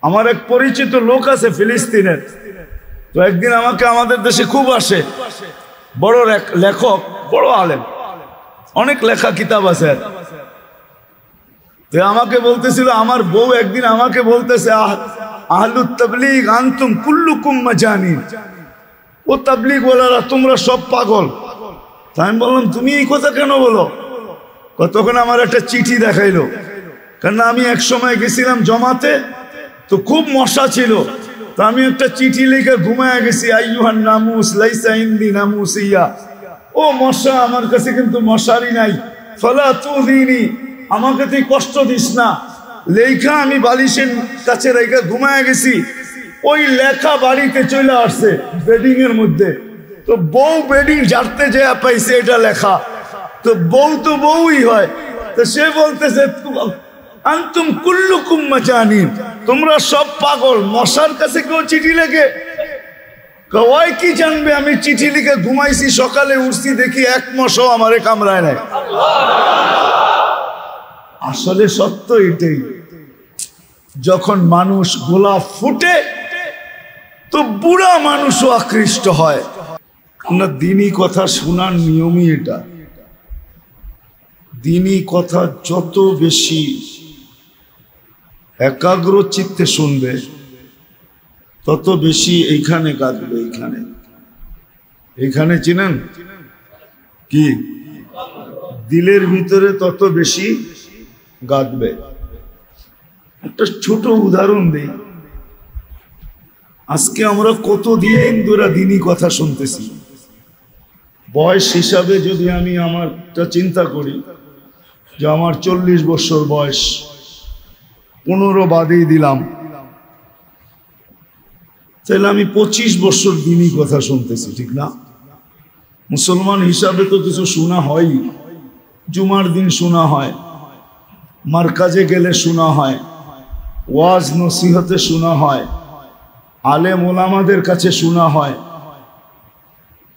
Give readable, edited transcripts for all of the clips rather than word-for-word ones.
আমার এক পরিচিত লোক আছে ফিলিস্তিনের, তো একদিন আমাকে আমাদের দেশে খুব আসে, বড় লেখক, বড় আলেম, অনেক লেখা কিতাব আছে। তো আমাকে বলতেছিল, আমার বউ একদিন আমাকে বলতেছে, আহলুত তাবলীগ আনতুম কুল্লুকুম মাজানিন, ও তাবলীগ ওয়ালারা তোমরা সব পাগল। তাই আমি বললাম তুমি এই কথা কেন বলো? তখন আমার একটা চিঠি দেখাইলো, কারণ আমি এক সময় গেছিলাম জমাতে, তো খুব মশা ছিল, তো আমি একটা চিঠি লিখে ঘুমায় গেছি, আইয়ুহান নামুস লাইসা ইনদি নামুসিয়া, ও মশা আমার কাছে কিন্তু মশারি নাই, ফালা তুযিনি, আমাকে তুই কষ্ট দিস না। লেখা আমি বালিশের কাছে রেখে ঘুমায় গেছি, ওই লেখা বাড়িতে চলে আসছে বেডিং এর মধ্যে। তো বউ বেডিং ঝাড়তে যে পাইছে এটা লেখা, তো বউ তো বউই হয়। তো সে বলতেছে আনতুম কুল্লুকুম মাজানিন, তোমরা সব পাগল, মশার কাছে কেউ চিঠি লেখে? ওই কি জানবে আমি চিঠি লিখে ঘুমাইছি, সকালে উঠছি দেখি এক মশাও আমারে কামড়ায় নাই। আসলে সত্য এটাই, যখন মানুষ গোলাপ ফুটে তো বুড়া মানুষও আকৃষ্ট হয়। না, দিনী কথা শোনার নিয়মই এটা। দিনী কথা যত বেশি একাগ্র চিত্তে শুনবে তত বেশি এইখানে কাঁদবে। এইখানে চিনেন কি, দিলের ভিতরে তত বেশি গাঁদবে। একটা ছোট উদাহরণ দেই, আজকে আমরা কতদিন ধরে দিনী কথা শুনতেছি। বয়স হিসাবে যদি আমি আমারটা চিন্তা করি, যে আমার 40 বছর বয়স, 15 বাদেই দিলাম, তাহলে আমি 25 বছর দিনী কথা শুনতেছি, ঠিক না? মুসলমান হিসাবে তো কিছু শোনা হয়, জুমার দিন শোনা হয়, মারকাজে গেলে শোনা হয়, ওয়াজ নসিহতে শোনা হয়, আলেম ওলামাদের কাছে শোনা হয়।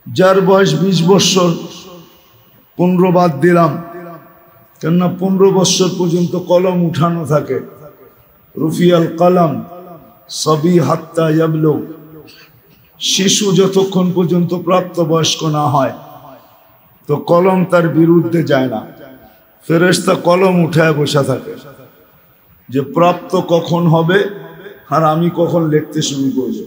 যার বয়স 20 বছর, 15 বাদ দিলাম, কেননা 15 বছর পর্যন্ত কলম উঠানো থাকে, রুফিয়াল কলম সবই হাত্তা ইয়াবলুগ, শিশু যতক্ষণ পর্যন্ত প্রাপ্তবয়স্ক না হয় তো কলম তার বিরুদ্ধে যায় না, ফেরেশতা কলম উঠায় বসে থাকে যে প্রাপ্ত কখন হবে আর আমি কখন লিখতে শুরু করব।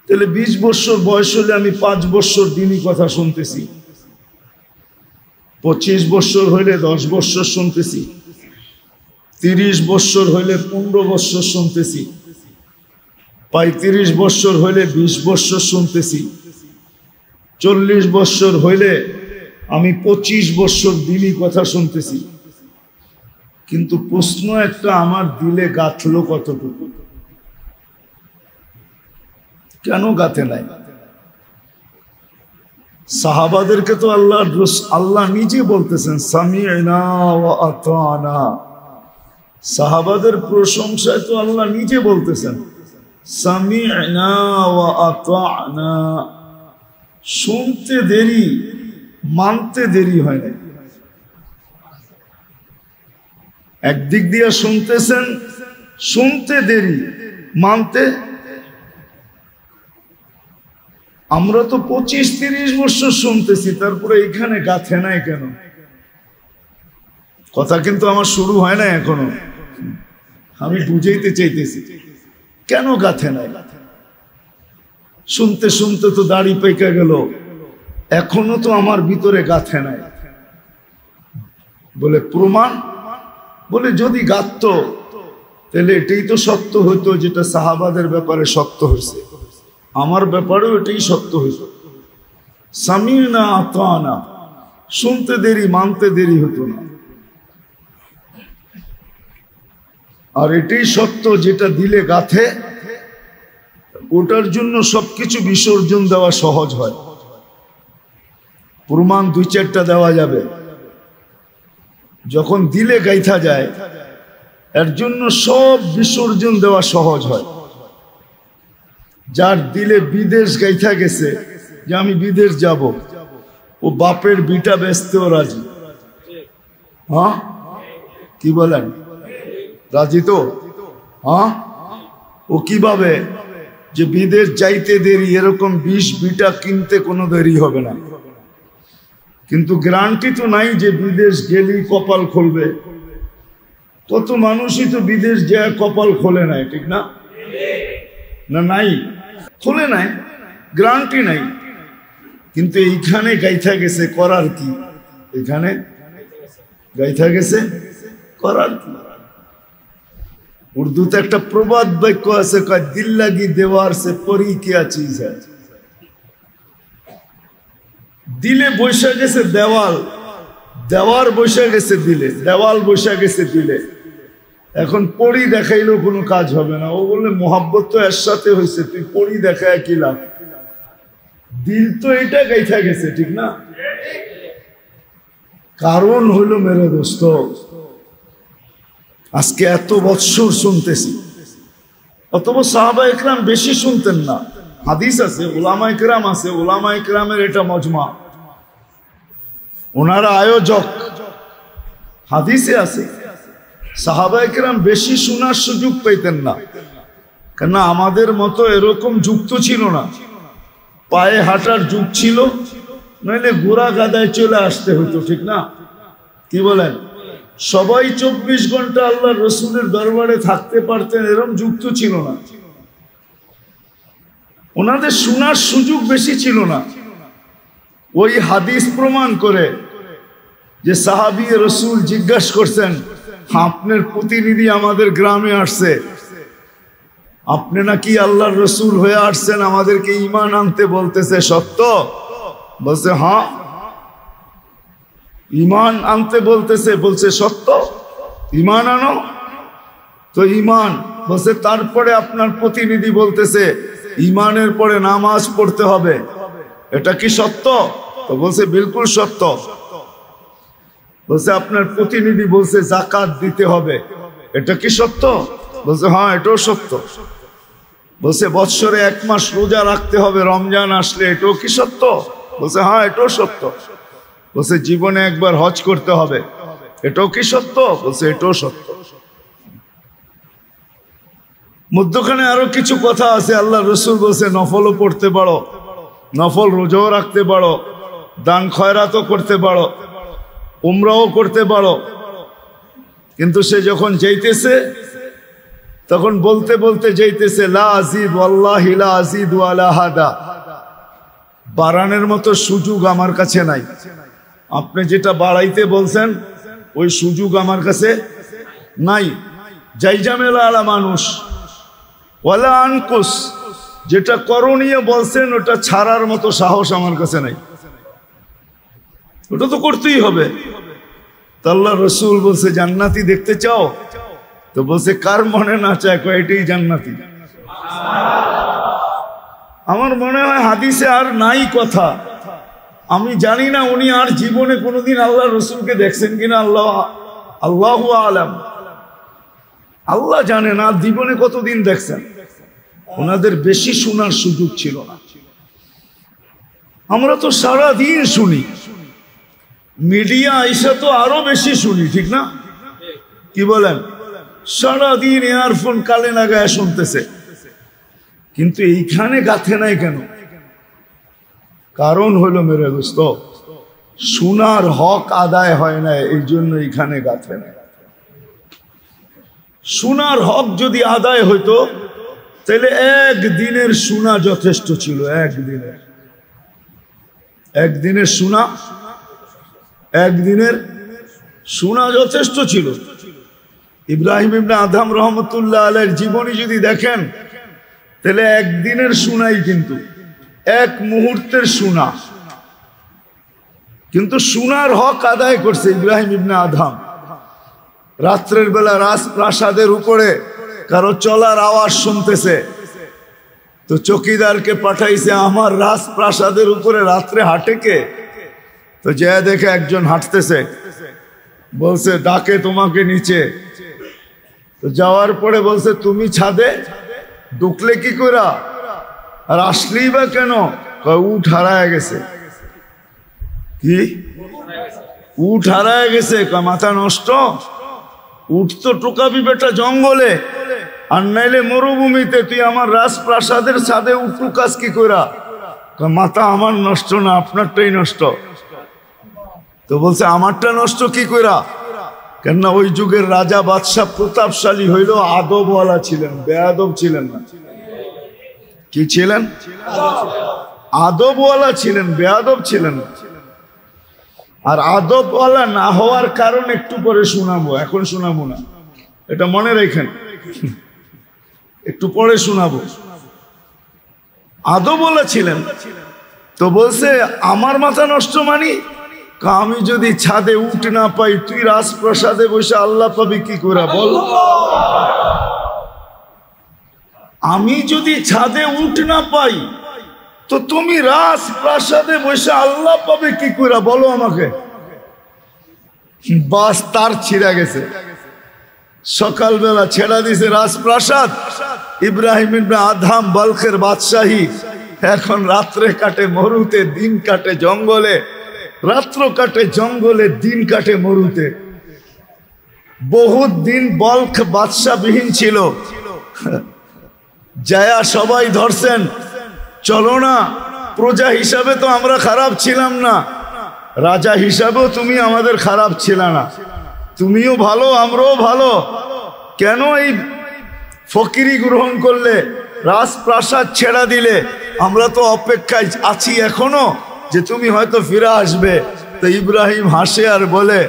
তাহলে 20 বছর বয়স হলে আমি 5 বছর দিনী কথা শুনতেছি, 25 বছর হইলে 10 বছর শুনতেছি, 30 বছর হইলে 15 বছর শুনতেছি, 35 বছর হইলে 20 বছর শুনতেছি, 40 বছর হইলে আমি 25 বছর দিনী কথা শুনতেছি। কিন্তু প্রশ্ন একটা, আমার দিলে গাঁথলো কতটুকু? কেন গাঁথে নাই? সাহাবাদেরকে তো আল্লাহ নিজে বলতেছেন সামি'না ওয়া আতা'না, সাহাবাদের প্রশংসায় তো আল্লাহ নিজে বলতেছেন সামি'না ওয়া আতা'না। শুনতে দেরি, মানতে দেরি হয় না। একদিক দিয়ে শুনতেছেন, শুনতে দেরি, মানতে। আমরা তো 25-30 বছর শুনতেছি, তারপরে এখানে গাঁথে নাই কেন? কথা কিন্তু আমার শুরু হয় না এখনো, আমি বুঝাইতে চাইতেছি কেন গাঁথে নাই। শুনতে শুনতে তো দাড়ি পেকে গেল, এখনো তো আমার ভিতরে গাঁথে নাই। বলে প্রমাণ, বলে যদি গাঁথতো তাহলে এটাই তো সত্য হইতো যেটা সাহাবাদের ব্যাপারে সত্য হয়েছে, আমার ব্যাপারেও এটাই সত্য হইত। সামি'না আতা'না, শুনতে দেরি, মানতে দেরি হতো না। আর এটাই সত্য যেটা দিলে গাঁথে, ওটার জন্য সবকিছু বিসর্জন দেওয়া সহজ হয়। প্রমাণ 2-4টা দেওয়া যাবে, যখন দিলে গাইথা যায় এর জন্য সব বিসর্জন দেওয়া সহজ হয়। যার দিলে বিদেশ গাইথা গেছে যে আমি বিদেশ যাব, ও বাপের বিটা বেচতেও রাজি। হ্যাঁ, কি বলেন? রাজি তো? হ্যাঁ, ও কিভাবে যে বিদেশ যাইতে দেরি, এরকম 20 বিটা কিনতে কোনো দেরি হবে না, কিন্তু গ্যারান্টি তো নাই যে বিদেশ গেলেই কপাল খুলবে। কত মানুষই তো বিদেশ যায় কপাল খোলে নাই, ঠিক না? না নাই, খোলে নাই, গ্যারান্টি নাই। কিন্তু এইখানে গাইথা গেছে, করার কি? এখানে গাইথা গেছে, করার কি? উর্দুতে একটা প্রবাদ বাক্য আছে, কয় দিল লাগি দেওয়ার সে পরি কিয়া চিজ হ্যায়। দিলে বৈশা গেছে দেওয়াল, দেওয়ার বৈশা গেছে দিলে, দেওয়াল বৈশা গেছে দিলে। এখন পরি দেখাইলেও কোনো কাজ হবে না। ও বললে মোহাব্বত তো এর সাথে হয়েছে, তুই পরি দেখায় কি লাভ? দিল তো এটা গাইথা গেছে, ঠিক না? কারণ হইল মেরে দোস্ত, আজকে এত বৎসর শুনতেছি, অথবা সাহাবা ইকরাম বেশি শুনতেন না। হাদিস আছে, উলামা ইকরাম আছে, উলামা ইকরামের এটা মজমা, ওনারা আয়োজক। হাদিসে আছে সাহাবা ইকরাম বেশি শোনার সুযোগ পেতেন না, কেন আমাদের মতো এরকম যুগ তো ছিল না, পায়ে হাঁটার যুগ ছিল, নইলে ঘোড়া গাদায় চলে আসতে হতো, ঠিক না? কি বলেন? সবাই 24 ঘন্টা আল্লাহ রসুলের দরবারে থাকতে পারতেন, এরকম যুগ তো ছিল না। ওনাদের শোনার সুযোগ বেশি ছিল না। ওই হাদিস প্রমাণ করে যে সাহাবী রসুল জিজ্ঞাসা করছেন, আপনার প্রতিনিধি আমাদের গ্রামে আসছে, আপনি নাকি আল্লাহর রসুল হয়ে আসছেন, আমাদেরকে ঈমান আনতে বলতেছে, সত্য? বলছে হ্যাঁ, ঈমান আনতে বলতেছে। বলছে সত্য, ঈমান আনো। তো ঈমান বলছে, তারপরে আপনার প্রতিনিধি বলতেছে ঈমানের পরে নামাজ পড়তে হবে, এটা কি সত্য? তো বলছে বিলকুল সত্য। বলছে আপনার প্রতিনিধি বলছে যাকাত দিতে হবে, এটা কি সত্য? বলছে হ্যাঁ, এটাও সত্য। বলছে বৎসরে 1 মাস রোজা রাখতে হবে রমজান আসলে, এটাও কি সত্য? বলছে হ্যাঁ, এটাও সত্য। বলছে জীবনে একবার হজ করতে হবে, এটাও কি সত্য? বলছে এটাও সত্য। মধ্যখানে আরো কিছু কথা আছে। আল্লাহ রসুল বলছে নফলও পড়তে পারো, নফল রোজাও রাখতে পারো, দান খয়রাতও করতে পারো, উমরাও করতে পারো। কিন্তু সে যখন যাইতেছে তখন বলতে বলতে যাইতেছে, লা আজিদ ওয়াল্লাহি লা আজিদ ওয়ালা হাদা, বাড়ানোর মতো সুযোগ আমার কাছে নাই। আপনি যেটা বাড়াইতে বলছেন ওই সুযোগ আমার কাছে নাই। জাইজামেলা আলা মানুষ ওয়ালা আনকুস, যেটা করণীয় বলছেন ওটা ছাড়ার মতো সাহস আমার কাছে নাই, ওটা তো করতেই হবে। আল্লাহ রসুল বলছে জান্নাতি দেখতে চাও? তো বলছে কার মনে না চায়, এটাই জান্নাতি। আমার মনে হয় হাদিসে আর নাই কথা। আমি জানি না উনি আর জীবনে কোনোদিন আল্লাহ রসুলকে দেখছেন কিনা, আল্লাহু আলাম, আল্লাহ জানেন আর জীবনে কতদিন দেখছেন। ওনাদের বেশি শোনার সুযোগ ছিল না। আমরা তো সারাদিন শুনি, মিডিয়া আইসা তো আরো বেশি শুনি, ঠিক না? কি বলেন? সারাদিন ইয়ারফোন কালে লাগায় শুনতেছে, কিন্তু এইখানে গাথে নাই কেন? কারণ হলো মেরে দোস্ত, শোনার হক আদায় হয় না, এই জন্য এইখানে গাথে নাই। শোনার হক যদি আদায় হইতো তাহলে একদিনের শোনা যথেষ্ট ছিল। একদিনের শোনা যথেষ্ট ছিল। ইব্রাহিম ইবনে আদহাম রহমতুল্লাহ আলাইহির জীবনী যদি দেখেন তাহলে একদিনের শোনাই, কিন্তু এক মুহূর্তের শোনা, কিন্তু শোনার হক আদায় করছে ইব্রাহিম ইবনে আদহাম। রাত্রের বেলা রাজপ্রাসাদের উপরে কারো চলার আওয়াজ শুনতেছে, তো চকিদারকে পাঠাইছে, আমার রাজপ্রাসাদের উপরে রাত্রে হাঁটে কে? তো যে দেখে একজন হাঁটতেছে, বলছে ডাকে তোমাকে নিচে। তো যাওয়ার পরে বলছে তুমি ছাদে ঢুকলে কি করে, আর আসলেই বা কেন? উঠ হারায় গেছে। কি উঠ হারায় গেছে? মাথা নষ্ট। উঠ তো টুকাবি বেটা জঙ্গলে, আর নাইলে মরুভূমিতে তুই আমার রাজপ্রাসাদের ছাদে উঠু কাজ কি কইরা? মাথা আমার নষ্ট না, আপনারটাই নষ্ট। তো বলছে আমারটা নষ্ট কি কইরা? কেননা ওই যুগের রাজা বাদশাহ প্রতাপশালী হইল আদবওয়ালা ছিলেন, বেয়াদব ছিলেন না। কি ছিলেন? আদবওয়ালা ছিলেন, বেয়াদব ছিলেন না। আর আদবওয়ালা না হওয়ার কারণ একটু পরে শোনাবো, এখন শোনাবো না, এটা মনে রাখেন, একটু পরে শোনাবো। আদবওয়ালা ছিলেন। তো বলছে আমার মাথা নষ্ট মানি, আমি যদি ছাদে উঠ না পাই, তুই রাজপ্রাসাদে বসে আল্লাহ পাবি কি করে বল? আমি যদি ছাদে উঠ না পাই, তো তুমি রাজপ্রাসাদে বসে আল্লাহ পাবে কি করে বলো আমাকে? বাস তার ছিঁড়া গেছে। সকালবেলা ছেড়া দিছে রাজপ্রাসাদ, ইব্রাহিম ইবনে আদহাম বালখের বাদশাহী। এখন রাত্রে কাটে মরুতে, দিন কাটে জঙ্গলে। রাত্র কাটে জঙ্গলে, দিন কাটে মরুতে। বহুত দিন বলখ বাদশাবিহীন ছিল। যায়া সবাই ধরছেন, চলো না, প্রজা হিসাবে তো আমরা খারাপ ছিলাম না, রাজা হিসাবেও তুমি আমাদের খারাপ ছিল না, তুমিও ভালো আমরাও ভালো, কেন এই ফকিরি গ্রহণ করলে, রাজপ্রাসাদ ছেড়া দিলে? আমরা তো অপেক্ষায় আছি এখনো যে তুমি হয়তো ফিরে আসবে। তো ইব্রাহিম হাসে আর বলে,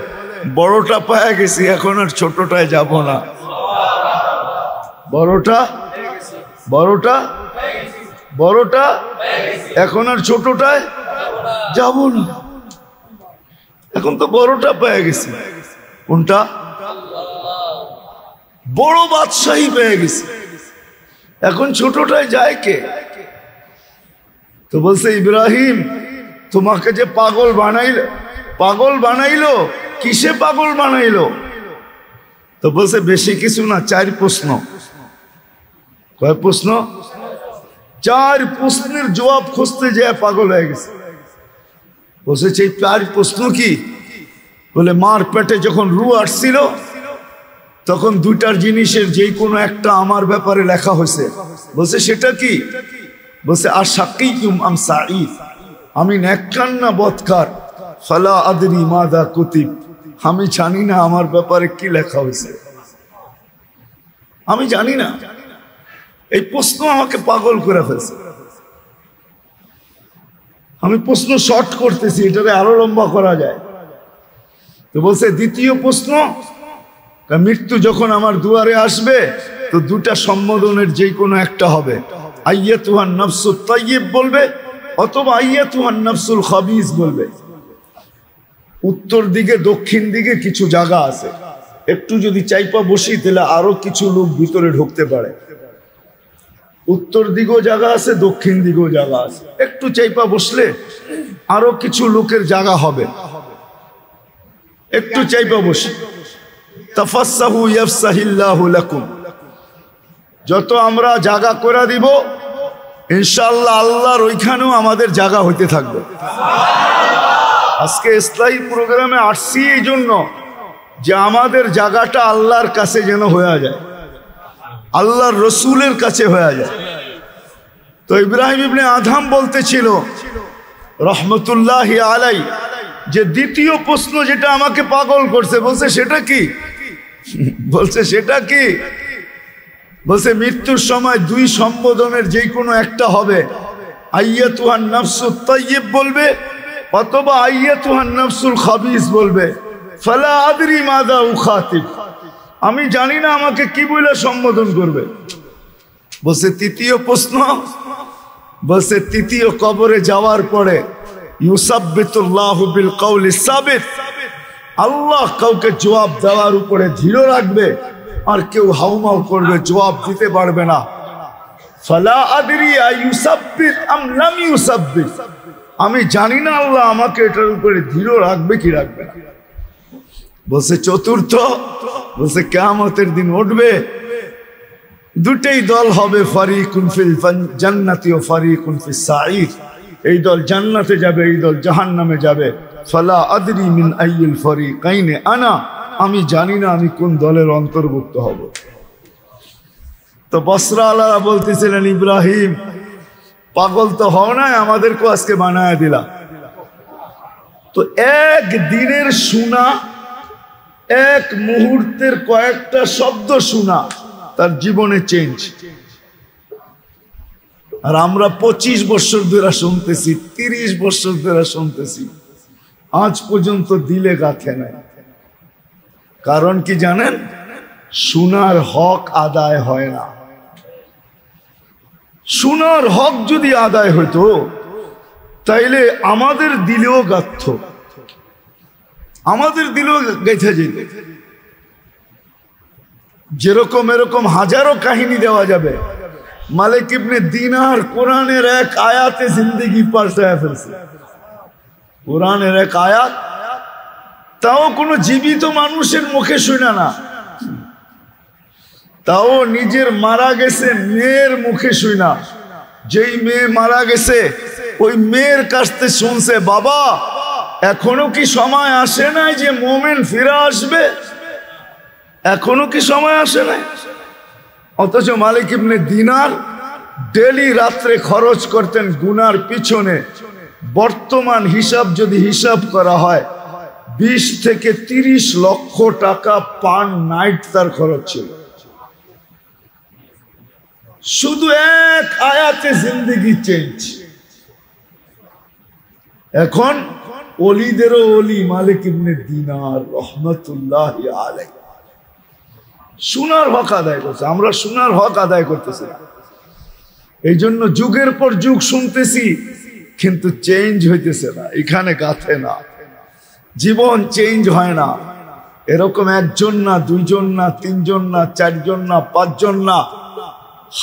বড়টা পায়ে গেছি, এখন আর ছোটটায় যাব না। বড়টা এখন আর ছোটটায় যাব না, এখন তো বড়টা পেয়ে গেছি। কোনটা? বড় বাদশাহী পেয়ে গেছি, এখন ছোটটায় যায় কে? তো বলছে ইব্রাহিম, তোমাকে যে পাগল বানাইলো, কিসে পাগল বানাইলো? তো বলছে বেশি কিছু না, 4 প্রশ্ন। কয় প্রশ্ন? 4 প্রশ্নের জবাব খুঁজতে যায় পাগল হয়ে গেছে। বলছে সেই 4 প্রশ্ন কি? বলে মার পেটে যখন রু আসছিল, তখন 2টার জিনিসের যে কোনো একটা আমার ব্যাপারে লেখা হয়েছে। বলছে সেটা কি? বলছে আশাকিতুম আম সাঈদ, আমি নেককার না বদকার? ফালা আদরি মাযা কুতিব, আমি জানি না আমার ব্যাপারে কি লেখা হয়েছে, আমি জানি না। এই প্রশ্ন আমাকে পাগল করে ফেলছে। আমি প্রশ্ন শর্ট করতেছি, এটাকে আরো লম্বা করা যায়। তো বলছে দ্বিতীয় প্রশ্ন, মৃত্যু যখন আমার দুয়ারে আসবে, তো 2টা সম্বোধনের যে কোনো একটা হবে, আইয়াতুহান নাফসুত তাইয়্যিব বলবে, অথবা আইয়াতুহান নাফসুল খাবিস বলবে। উত্তর দিকে দক্ষিণ দিকে কিছু জায়গা আছে, একটু যদি চাইপা বসি তাহলে আরো কিছু লোক ভিতরে ঢুকতে পারে। উত্তর দিকেও জায়গা আছে, দক্ষিণ দিকেও জায়গা আছে, একটু চাইপা বসলে আরো কিছু লোকের জায়গা হবে। একটু চাইপা বসি। তাফাসসাহু ইয়াফসাহিল্লাহু লাকুম, যত আমরা জায়গা করে দিব ইনশাআল্লাহ আল্লাহর ওইখানেও আমাদের জায়গা হইতে থাকবে। আজকে ইসলাহি প্রোগ্রামে আসছি এই জন্য যে আমাদের জায়গাটা আল্লাহর কাছে যেন হয়ে যায়, আল্লাহর রসুলের কাছে হয়ে যায়। তো ইব্রাহিম ইবনে আদহাম বলতেছিল রহমতুল্লাহি আলাই, যে দ্বিতীয় প্রশ্ন যেটা আমাকে পাগল করছে, বলছে সেটা কি? বলছে সেটা কি? বলছে মৃত্যুর সময় 2 সম্বোধনের যে কোনো একটা হবে, আইয়াতুহান নাফসুত তাইয়্যিব বলবে, অথবা আইয়াতুহান নাফসুল খাবিস বলবে। ফালা আদরি মাযা উখাতিব, আমি জানি না আমাকে কি বলে সম্বোধন করবে। বলছে তৃতীয় প্রশ্ন, বলছে তৃতীয় কবরে যাওয়ার পরে ইউসাব্বিতুল্লাহু বিল কওলি সাবিত, আল্লাহ কাউকে জবাব দেওয়ার উপরে দৃঢ় রাখবে, আর কেউ হাউমাউ করবে, জবাব দিতে পারবে না। ফালা আদরি আইয়ুসাব্বিত আম লাম ইউসাব্বিত, আমি জানি না আল্লাহ আমাকে এটার উপরে দৃঢ় রাখবে কি রাখবে না। বলছে চতুর্থ, বলছে কিয়ামতের দিন উঠবে, 2টেই দল হবে, ফারিকুন ফিল জান্নাতি ওয়া ফারিকুন ফিস সাঈর, এই দল জান্নাতে যাবে, এই দল জাহান্নামে যাবে। ফালা আদরি মিন আইয়িল ফারিকাইনি আনা, আমি জানি না আমি কোন দলের অন্তর্ভুক্ত হব। তো বসরা আলারা বলতেছিলেন, ইব্রাহিম পাগল তো হও না, আমাদেরকেও আজকে বানায় দিলা। তো এক দিনের শোনা, এক মুহূর্তের কয়েকটা শব্দ শোনা তার জীবনে চেঞ্জ। আর আমরা 25 বছর ধরে শুনতেছি, 30 বছর ধরে শুনতেছি, আজ পর্যন্ত দিলে গাথে নাই। কারণ কি জানেন? শোনার হক আদায় হয় না। শোনার হক যদি আদায় হইতো তাইলে আমাদের দিলেও গাথত, আমাদের দিলেও গেছে যেত। যেরকম এরকম হাজারো কাহিনী দেওয়া যাবে। মালিক ইবনে দিনার কোরআনের এক আয়াতে জিন্দেগি পাল্টায় ফেলছে। কোরআনের এক আয়াত, তাও কোনো জীবিত মানুষের মুখে শুনে না, তাও নিজের মারা গেছে মেয়ের মুখে শুনা। যেই মেয়ে মারা গেছে ওই মেয়ের কাছ থেকে শুনছে, বাবা এখনো কি সময় আসে নাই যে মোমেন ফিরে আসবে? এখনো কি সময় আসে নাই? অথচ মালিক ইবনে দিনার ডেলি রাত্রে খরচ করতেন গুনার পিছনে। বর্তমান হিসাব যদি হিসাব করা হয় 20 থেকে 30 লক্ষ টাকা পার নাইট তার খরচ ছিল। শুধু এক আয়াতে জিন্দেগি চেঞ্জ। এখন ওলিদেরও ওলি মালিক ইবনে দিনার রহমতুল্লাহি আলাইহি শোনার হক আদায় করছে। আমরা শোনার হক আদায় করতেছি না। এই জন্য যুগের পর যুগ শুনতেছি কিন্তু চেঞ্জ হইতেছে না, এখানে গাথে না, জীবন চেঞ্জ হয় না। এরকম একজন না, দুইজন না, তিনজন না, চারজন না, পাঁচজন না,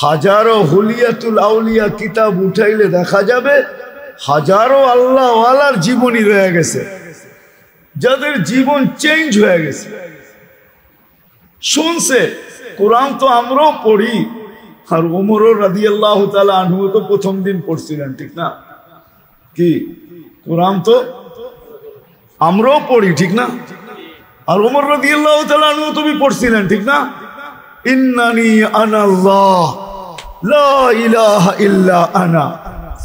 হাজারো হুলিয়াতুল আউলিয়া কিতাব উঠাইলে দেখা যাবে হাজারো আল্লাহ ওয়ালার জীবনী রয়ে গেছে, যাদের জীবন চেঞ্জ হয়ে গেছে। শুনছে কোরআন তো আমরাও পড়ি, আর ওমর রাদিয়াল্লাহু তাআলা আনহু তো প্রথম দিন পড়ছিলেন, ঠিক না? কি কোরআন তো আমরাও পড়ি, ঠিক না? আর ওমর রাদিয়াল্লাহু তাআলা আনহু তুমি পড়ছিলেন, ঠিক না? ইন্নানি আনাল্লাহ লা ইলাহা ইল্লা আনা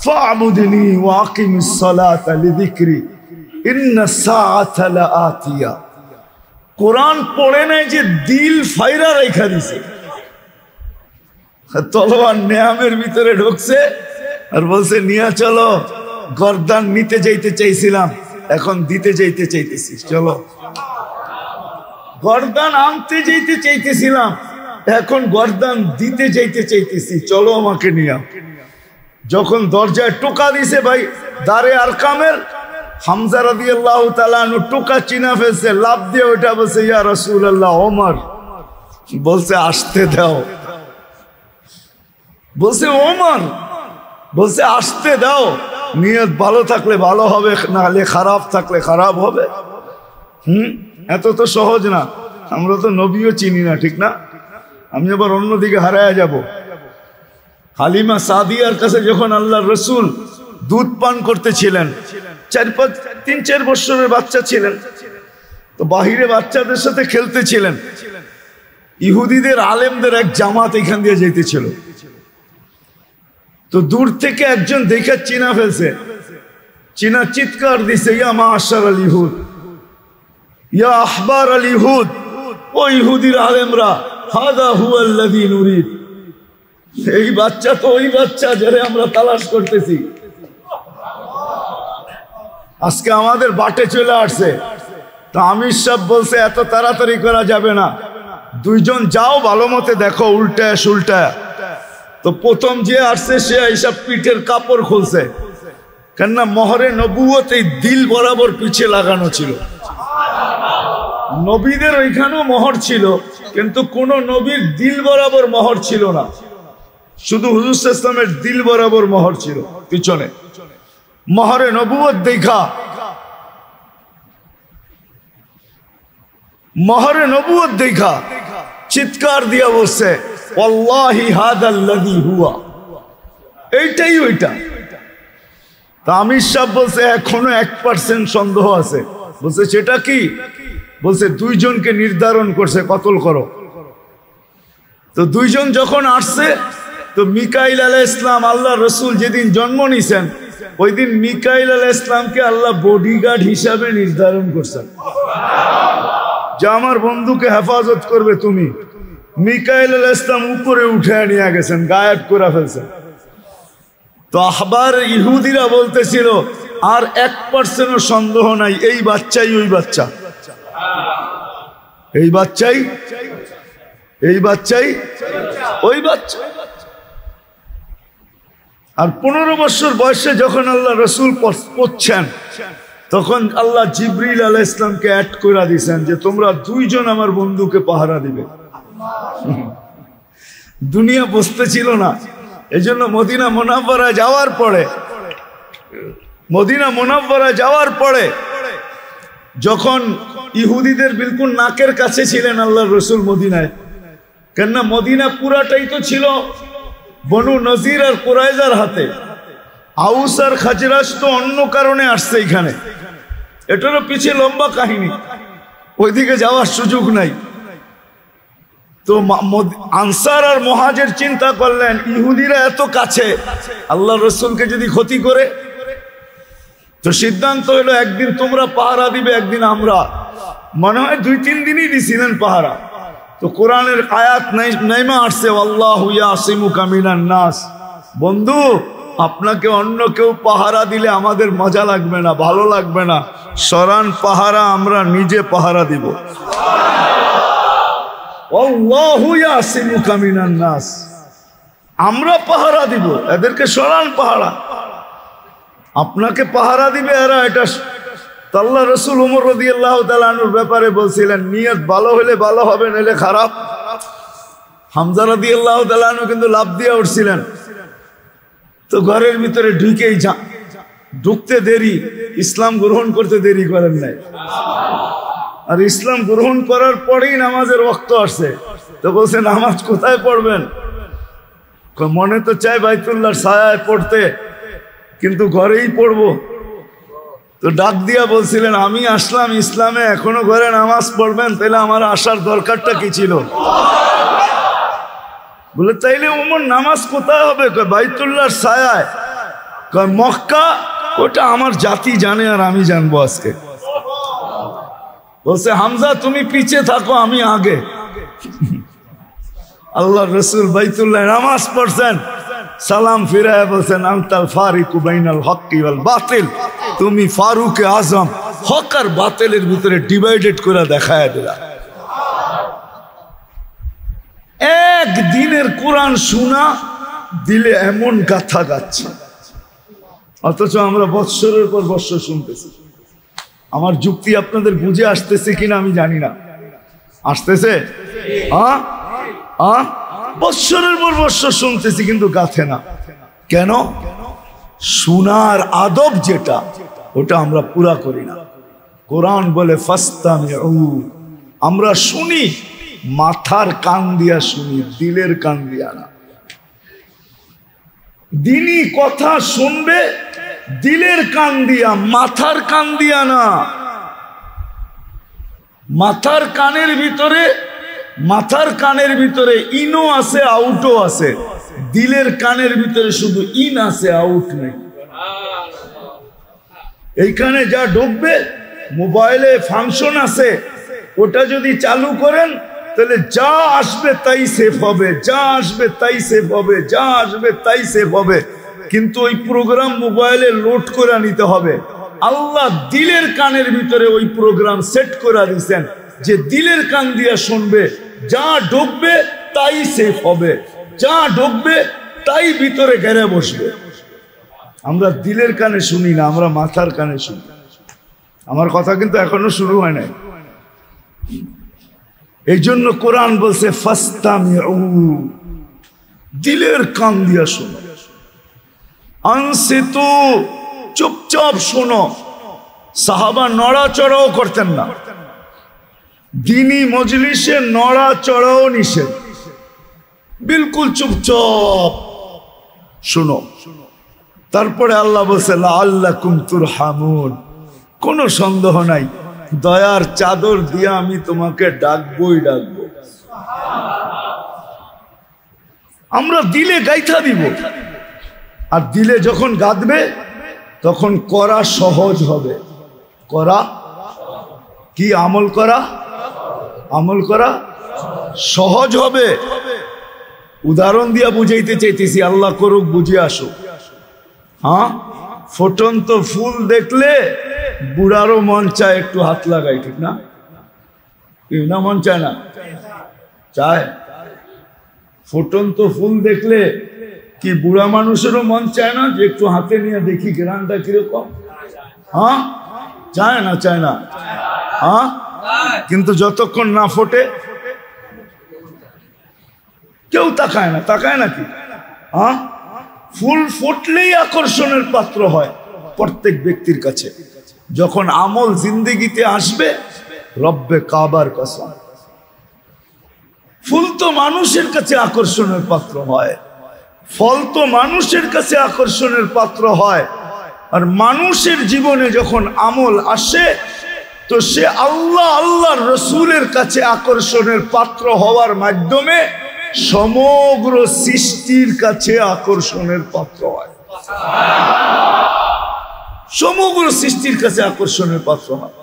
ফা'বুদনি ওয়া আকিমিস সালাতা লিযিকরি ইন্নাস সাআতা লাআতিয়া। কোরআন পড়ে নাই যে দিল ফাইরা রেখা দিছে, তলোয়ার নেয়ামের ভিতরে ঢুকছে আর বলছে নিয়ে চলো, গর্দান নিতে যাইতে চাইছিলাম এখন দিতে যাইতে চাইতেছি, চলো। গর্দান আনতে যাইতে চাইতেছিলাম এখন গর্দান দিতে যাইতে চাইতেছি, চলো আমাকে নিয়ে। যখন দরজায় টোকা দিছে ভাই দারে আরকামের, হামজা রাদিয়াল্লাহু তাআলা আনহু টোকা চিনা ফেলছে, লাভ দিয়ে ওইটা বলছে ইয়া রাসূলুল্লাহ। ওমর বলছে আসতে দাও, বলছে ওমর বলছে আসতে দাও, নিয়ত ভালো থাকলে ভালো হবে, নাহলে খারাপ থাকলে খারাপ হবে। এত তো সহজ না, আমরা তো নবীও চিনি না, ঠিক না? আমি আবার অন্যদিকে হারায়া যাব। হালিমা সাদিয়ার কাছে যখন আল্লাহর রাসূল দুধ পান করতেছিলেন, 3-4 বছরের বাচ্চা ছিলেন, তো বাহিরে বাচ্চাদের সাথে খেলতেছিলেন। ইহুদিদের আলেমদের এক জামাত এখান দিয়ে যেতেছিল, তো দূর থেকে একজন দেখে চিনা ফেলছে, চিনা চিৎকার দিছে, ইয়া মাশার আল ইহুদ, ইয়া আহবার আল ইহুদ, ও ইহুদির আলেমরা, হাদা হুয়াল্লাযী নুরিদ। এই বাচ্চা তো ওই বাচ্চা যারে আমরা তালাশ করতেছি। আজকে আমাদের বাটে চলে আসছে। তো আমির সাহেব বলছে এত তাড়াতাড়ি করা যাবে না, 2 জন যাও ভালো মতে দেখো উল্টায় সুলটায়। তো প্রথম যে আসছে সে এইসব পিঠের কাপড় খুলছে, কেননা মোহরে নবুয়ত এই দিল বরাবর পিছে লাগানো ছিল। নবীদের ওইখানেও মোহর ছিল, কিন্তু কোন নবীর দিল বরাবর মোহর ছিল না, শুধু হুজুর সাল্লাল্লাহু আলাইহি ওয়াসাল্লামের দিল বরাবর মোহর ছিল পিছনে। মোহরে নবুয়ত দেখা, মোহরে নবুয়ত দেখা চিৎকার দিয়া বলছে ওয়াল্লাহি হাদাল্লাযী হুয়া, এইটাই ওইটা। তা আমির সাহেব বলছে এখনো 1% সন্দেহ আছে। বলছে সেটা কি? বলছে 2 জনকে নির্ধারণ করছে কতল করো। তো দুইজন যখন আসছে, তো মিকাইল আলাইহিস সালাম আল্লাহ রসুল যেদিন জন্ম নিছেন ওই দিন মিকাইল আলাইহিস সালামকে আল্লাহ বডিগার্ড হিসাবে নির্ধারণ করছেন, যে আমার বন্ধুকে হেফাজত করবে তুমি। মিকাইল আলাইহিস সালাম উপরে উঠে নিয়ে গেছেন, গায়েব করে ফেলছেন। তো আহবার ইহুদিরা বলতেছিল আর 1% সন্দেহ নাই, এই বাচ্চাই ওই বাচ্চা, এই বাচ্চাই ওই বাচ্চা। আর 15 বছর বয়সে যখন আল্লাহ রসুল পড়ছেন তখন আল্লাহ জিবরিল আলাইহিস সালামকে অ্যাড করে দিয়েছেন যে তোমরা দুইজন আমার বন্ধুকে পাহারা দিবে। দুনিয়া বসতে ছিল না, এজন্য মদিনা মুনাওয়ারা যাওয়ার পরে যখন ইহুদিদের বিলকুল নাকের কাছে ছিলেন আল্লাহর রসুল মদিনায়, কেননা মদিনা পুরাটাই তো ছিল বনু নজির আর কুরাইজার হাতে। আউস আর খাজরাজ তো অন্য কারণে আসছে এখানে, এটারও পিছিয়ে লম্বা কাহিনী, ওইদিকে যাওয়ার সুযোগ নাই। তো আনসার আর মুহাজির চিন্তা করলেন ইহুদিরা এত কাছে, আল্লাহ রসুলকে যদি ক্ষতি করে, তো সিদ্ধান্ত হলো একদিন তোমরা পাহারা দিবে, একদিন আমরা। মনে হয় 2-3 দিনই দিছিলেন পাহারা। তো কোরআনের আয়াত নাইমা আসছে আল্লাহু ইয়াসিমুকা মিনান নাস, বন্ধু আপনাকে অন্য কেউ পাহারা দিলে আমাদের মজা লাগবে না, ভালো লাগবে না, সরান পাহারা, আমরা নিজে পাহারা দিব। আল্লাহু ইয়াসিমুকা মিনান নাস, আমরা পাহারা দিব, এদেরকে সরান পাহারা, আপনাকে পাহারা দিবে এরা। এটা আল্লাহ রসুল ওমর রাদিয়াল্লাহু তাআলা আনহুর ব্যাপারে বলছিলেন নিয়ত ভালো হলে ভালো হবে, নইলে খারাপ। হামজা রাদিয়াল্লাহু তাআলা আনহু কিন্তু লাফ দিয়ে উঠছিলেন, তো ঘরের ভিতরে ঢুকতে দেরি, ইসলাম গ্রহণ করতে দেরি করেন নাই। আর ইসলাম গ্রহণ করার পরেই নামাজের ওয়াক্ত আসছে, তো বলছে নামাজ কোথায় পড়বেন? মনে তো চায় বাইতুল্লাহর ছায়ায় পড়তে, কিন্তু ঘরেই পড়বো। তো ডাক দিয়া বলছিলেন আমি আসলাম ইসলামে, এখনো ঘরে নামাজ পড়বেন, তাহলে আমার আসার দরকারটা কি ছিল? বলে তাইলে ওমর নামাজ কোথায় হবে? বাইতুল্লাহর ছায়ায়। মক্কা, ওটা আমার জাতি জানে আর আমি জানবো আজকে। বলছে হামজা তুমি পিছে থাকো, আমি আগে। আল্লাহ রসুল বাইতুল্লাহ নামাজ পড়ছেন, সালাম ফিরায় বলছেন আনতাল ফারিকু বাইনাল হক্কি ওয়াল বাতিল, তুমি ফারুক আজম, হক আর বাতিলের ভিতরে ডিভাইডেড করে দেখায় দিলা। একদিনের কোরআন শোনা দিলে এমন গাথা গাচ্ছে, অথচ আমরা বৎসরের পর বৎসর শুনতেছি। আমার যুক্তি আপনাদের বুঝে আসতেছে কিনা আমি জানি না, আসতেছে? বৎসরের পর বৎসর শুনতেছি কিন্তু গাথে না। কেন? শোনার আদব যেটা, ওটা আমরা পুরা করি না। কোরআন বলে ফাস্তামিউ, আমরা শুনি, মাথার কান দিয়া শুনি, দিলের কান দিয়া না। দিনই কথা শুনবে দিলের কান দিয়া, মাথার কান দিয়া না। মাথার কানের ভিতরে ইনও আছে, আউটও আছে। দিলের কানের ভিতরে শুধু ইন আছে, আউট নেই। এইখানে যা ঢুকবে, মোবাইলে ফাংশন আছে, ওটা যদি চালু করেন তাহলে যা আসবে তাই সেভ হবে, যা আসবে তাই সেভ হবে, যা আসবে তাই সেভ হবে। কিন্তু ওই প্রোগ্রাম মোবাইলে লোড করে নিতে হবে। আল্লাহ দিলের কানের ভিতরে ওই প্রোগ্রাম সেট করে দিয়েছেন যে দিলের কান দিয়া শুনবে, যা ঢুকবে তাই সেভ হবে, যা ঢুকবে তাই ভিতরে ঘেরে বসবে। আমরা দিলের কানে শুনি না, আমরা মাথার কানে শুনি। আমার কথা কিন্তু এখনো শুরু হয় নাই। এই জন্য কোরআন বলছে ফাস্তামিউ, দিলের কান দিয়া শোনো। আনসিতু, চুপচাপ শোনো। সাহাবা নড়াচড়াও করতেন না, দিনী মজলিসে নড়াচড়াও নিষেধ, বিলকুল চুপচাপ শোনো। তারপরে আল্লাহ বলছে লাআল্লাকুম তুরহামুন, কোনো সন্দেহ নাই দয়ার চাদর দিয়ে আমি তোমাকে ডাকবই ডাকবো। আমরা দিলে গাইথা দিব, আর দিলে যখন গাঁথবে তখন করা সহজ হবে। করা কি? আমল করা, আমল করা সহজ হবে। উদাহরণ দিয়া বুঝাইতে চাইতেছি, আল্লাহ করুক বুঝে আসুক। হ্যাঁ, ফুটন্ত ফুল দেখলে বুড়ারও মন চায় একটু হাত লাগাই, ঠিক না? না, মন চায় না? চায়। ফুটন্ত ফুল দেখলে কি বুড়া মানুষেরও মন চায় না যে একটু হাতে নিয়ে দেখি গ্রানটা কিরকম? হ্যাঁ, চায় না? চায় না? হ্যাঁ, কিন্তু যতক্ষণ না ফোটে কেউ তাকায় না। তাকায় নাকি? হ্যাঁ, ফুল ফুটলেই আকর্ষণের পাত্র হয় প্রত্যেক ব্যক্তির কাছে। যখন আমল জিন্দেগিতে আসবে, রব্বে কাবার কসম, ফুল তো মানুষের কাছে আকর্ষণের পাত্র হয়, ফল তো মানুষের কাছে আকর্ষণের পাত্র হয়। আর মানুষের জীবনে যখন আমল আসে তো সে আল্লাহ আল্লাহর রসুলের কাছে আকর্ষণের পাত্র হওয়ার মাধ্যমে সমগ্র সৃষ্টির কাছে আকর্ষণের পাত্র হয়। সমগ্র সৃষ্টির কাছে আকর্ষণের পাত্র হয়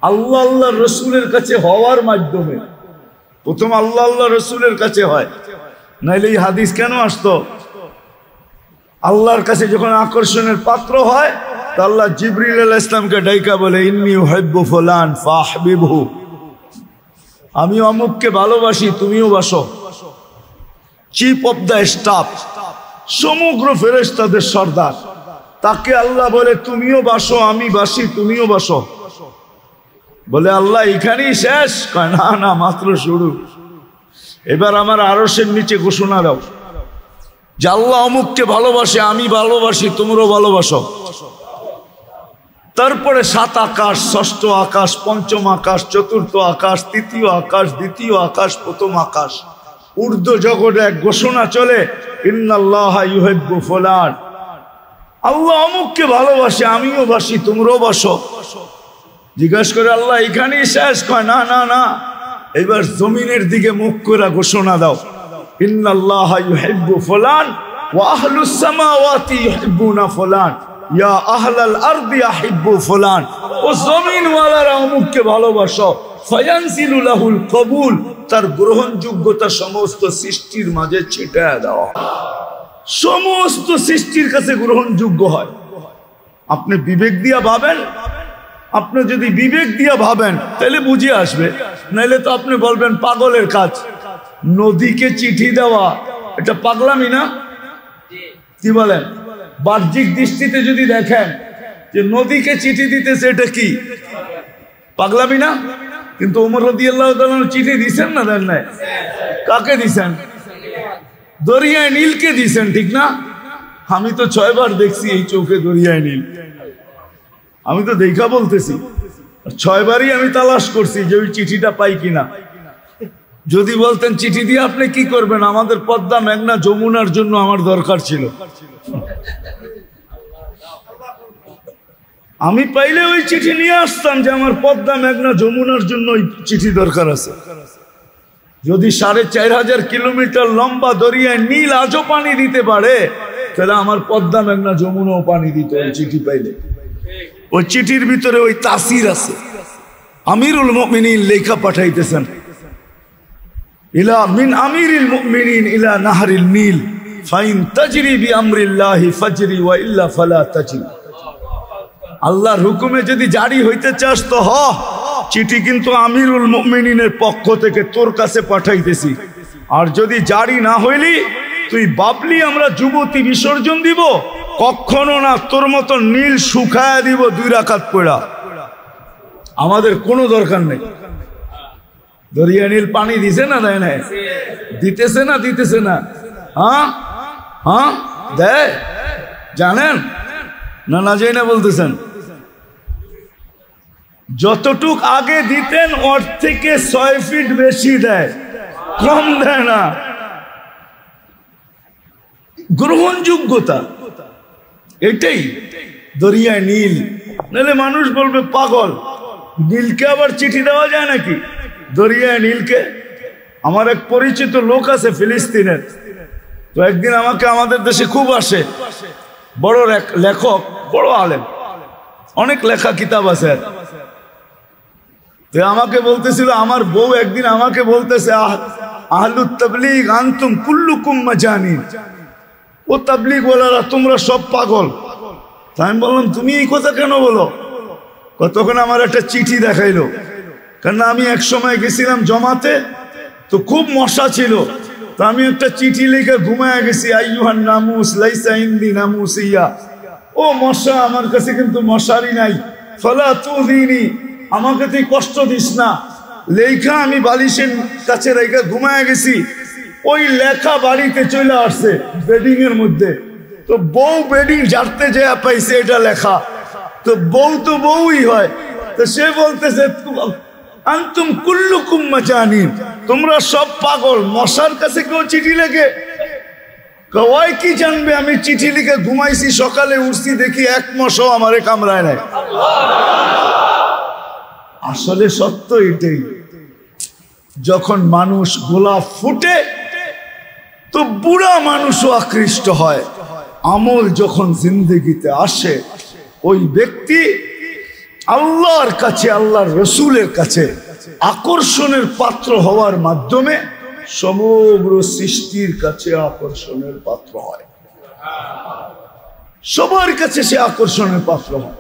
আল্লাহ আল্লাহর রসুলের কাছে হওয়ার মাধ্যমে। প্রথম আল্লাহ আল্লাহ রসুলের কাছে হয়, নাইলে এই হাদিস কেন আসতো? আল্লাহর কাছে যখন আকর্ষণের পাত্র হয় তা আল্লাহ জিবরিল আলাইহিস সালামকে ডাইকা বলে, ইন্নী উহিব্বু ফুলান ফাহবিবহু, আমি অমুককে ভালোবাসি, তুমিও বাসো। চিফ অফ দ্য স্টাফ, সমগ্র ফেরেশতাদের সর্দার, তাকে আল্লাহ বলে তুমিও বাসো, আমি বাসি, তুমিও বাসো। বলে আল্লাহ এখানেই শেষ? না না, মাত্র শুরু। এবার আমার আরশের নিচে ঘোষণা দাও যে আল্লাহ অমুককে ভালোবাসে, আমি ভালোবাসি, তোমরাও ভালোবাসো। তারপরে ৭ আকাশ, ৬ষ্ঠ আকাশ, পঞ্চম আকাশ, চতুর্থ আকাশ, তৃতীয় আকাশ, দ্বিতীয় আকাশ, প্রথম আকাশ, ঊর্ধ্ব জগতে এক ঘোষণা চলে, ইন্নাল্লাহা ইউহিব্বু ফুলান, আল্লাহ অমুককে ভালোবাসে, আমিও বাসি, তোমরাও বাসো। জিজ্ঞেস করে আল্লাহ এখানেই শেষ? কয় না না না, এবার জমিনের দিকে মুখ করে ঘোষণা দাও, ইন্নাল্লাহা ইউহিব্বু ফুলান ওয়া আহলুস সামাওয়াতি ইউহিব্বুনা ফুলান ইয়া আহলাল আরদি ইউহিব্বু ফুলান। ও জমিন ওয়ালারা অমুককে ভালোবাসো, ফায়ানজিলু লাহুল কবুল, তার গ্রহণযোগ্যতা সমস্ত সৃষ্টির মাঝে ছিটায় দাও, সমস্ত সৃষ্টির কাছে গ্রহণযোগ্য হয়। আপনি বিবেক দিয়া ভাবেন, আপনি যদি বিবেক দিয়া ভাবেন তাহলে বুঝে আসবে, নাইলে তো আপনি বলবেন পাগলের কাজ। নদীকে চিঠি দেওয়া এটা পাগলামি না? কি বলেন? বাহ্যিক দৃষ্টিতে যদি দেখেন যে নদীকে চিঠি দিতেছে, এটা কি পাগলামি না? কিন্তু ওমর রাদিয়াল্লাহু তাআলা চিঠি দিছেন না? দেন নাই? কাকে দিছেন? দরিয়ায় নীলকে দিছেন, ঠিক না? আমি তো 6 বার দেখছি এই চোখে দরিয়ায় নীল, আমি তো দেখা বলতেছি। 6 বারই আমি তালাশ করছি যে ওই চিঠিটা পাই কিনা। যদি বলতেন চিঠি দিয়ে আপনি কি করবেন, আমাদের পদ্মা মেঘনা যমুনার জন্য আমার দরকার ছিল, আমি পাইলে ওই চিঠি নিয়ে আসতাম যে আমার পদ্মা মেঘনা যমুনার জন্য ওই চিঠি দরকার আছে। যদি 4500 কিলোমিটার লম্বা দরিয়ায় নীল আজও পানি দিতে পারে, তাহলে আমার পদ্মা মেঘনা যমুনাও পানি দিত ওই চিঠি পাইলে। ওই চিঠির ভিতরে ওই তাসির আছে। আমিরুল মুমিনিন লেখা পাঠাইতেছেন, ইলা মিন আমিরিল মুমিনিন ইলা নাহরিল নীল ফাইন তাজরি বিআমরিল্লাহি ফাজরি ওয়া ইল্লা ফালা তাজরি। আল্লাহর হুকুমে যদি জারি হইতে চাস তো হ, চিঠি কিন্তু আমিরুল মুমিনিনের পক্ষ থেকে তোর কাছে পাঠাইতেছি। আর যদি জারি না হইলি, তুই বাবলি আমরা যুবতী বিসর্জন দিব? কখনো না, তোর মতো নীল শুকায়া দিব 2 রাকাত পড়া, আমাদের কোনো দরকার নেই। দরিয়া নীল পানি দিছে না? দেয় না? দিতেছে না? দিতেছে না? হ্যাঁ হ্যাঁ দেয়, জানেন না? না যাই না বলতেছেন? যতটুক আগে দিতেন ওর থেকে 6 ফিট বেশি দেয়, কম দেয় না। গ্রহণযোগ্যতা এটাই দরিয়ায় নীল। নাহলে মানুষ বলবে পাগল, নীলকে আবার চিঠি দেওয়া যায় নাকি? দরিয়ায় নীলকে। আমার এক পরিচিত লোক আছে ফিলিস্তিনের, তো একদিন আমাকে আমাদের দেশে খুব আসে বড় লেখক, বড় আলেম, অনেক লেখা কিতাব আছে। তো আমাকে বলতেছিল, আমার বউ একদিন আমাকে বলতেছে, আহলুত তাবলীগ আনতুম কুল্লুকুম মাজানিন, ও তাবলীগ ওয়ালারা তোমরা সব পাগল। তাই আমি বললাম তুমি এই কথা কেন বলো? তখন আমার একটা চিঠি দেখাইলো, কারণ আমি এক সময় গেছিলাম জমাতে, তো খুব মশা ছিল, তো আমি একটা চিঠি লিখে ঘুমায় গেছি, আইয়ুহান নামুস লাইসা ইনদি নামুসিয়া, ও মশা আমার কাছে কিন্তু মশারি নাই, ফালা তুযিনি, আমাকে তুই কষ্ট দিস না। লেখা আমি বালিশের কাছে রেখে ঘুমায় গেছি, ওই লেখা বাড়িতে চলে আসছে বেডিং এর মধ্যে। তো বউ বেডিং ঝাড়তে যায় পাইছে এটা লেখা, তো বউ তো বউই হয়। তো সে বলতেছে আনতুম কুল্লুকুম মাজানিন, তোমরা সব পাগল, মশার কাছে কেউ চিঠি লেখে? কওয়াই কি জানবে আমি চিঠি লিখে ঘুমাইছি, সকালে উঠছি দেখি এক মশাও আমারে কামড়ায় নাই। আসলে সত্য এটাই, যখন মানুষ গোলাপ ফুটে তো বুড়া মানুষও আকৃষ্ট হয়। আমল যখন জিন্দেগিতে আসে, ওই ব্যক্তি আল্লাহর কাছে, আল্লাহর রসুলের কাছে আকর্ষণের পাত্র হওয়ার মাধ্যমে সমগ্র সৃষ্টির কাছে আকর্ষণের পাত্র হয়। সবার কাছে সে আকর্ষণের পাত্র হয়।